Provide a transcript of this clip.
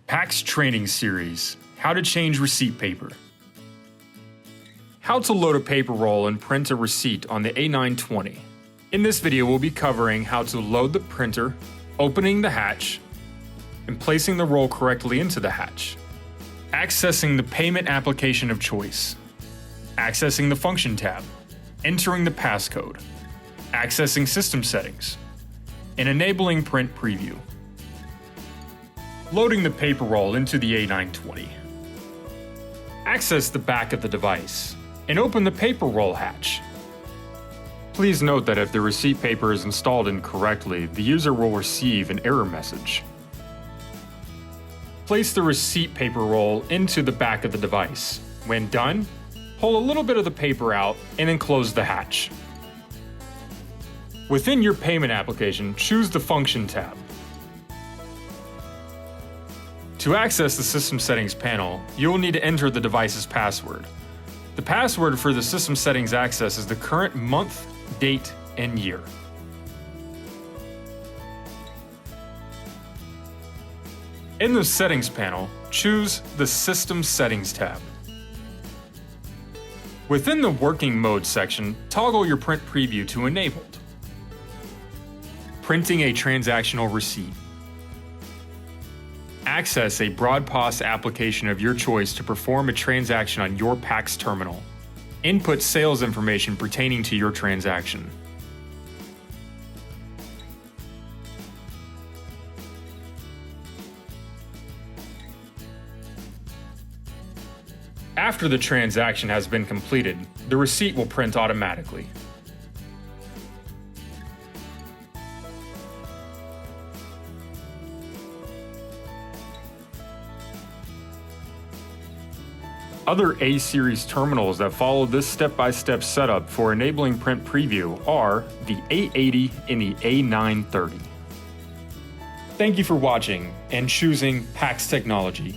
PAX Training Series, How to Change Receipt Paper. How to load a paper roll and print a receipt on the A920. In this video, we'll be covering how to load the printer, opening the hatch, and placing the roll correctly into the hatch. Accessing the payment application of choice. Accessing the function tab. Entering the passcode. Accessing system settings. And enabling print preview. Loading the paper roll into the A920. Access the back of the device and open the paper roll hatch. Please note that if the receipt paper is installed incorrectly, the user will receive an error message. Place the receipt paper roll into the back of the device. When done, pull a little bit of the paper out and then close the hatch. Within your payment application, choose the Function tab. To access the System Settings panel, you will need to enter the device's password. The password for the System Settings access is the current month, date, and year. In the Settings panel, choose the System Settings tab. Within the Working Mode section, toggle your Print Preview to Enabled. Printing a transactional receipt. Access a BroadPOS application of your choice to perform a transaction on your PAX terminal. Input sales information pertaining to your transaction. After the transaction has been completed, the receipt will print automatically. Other A-series terminals that follow this step-by-step setup for enabling print preview are the A80 and the A930. Thank you for watching and choosing PAX Technology.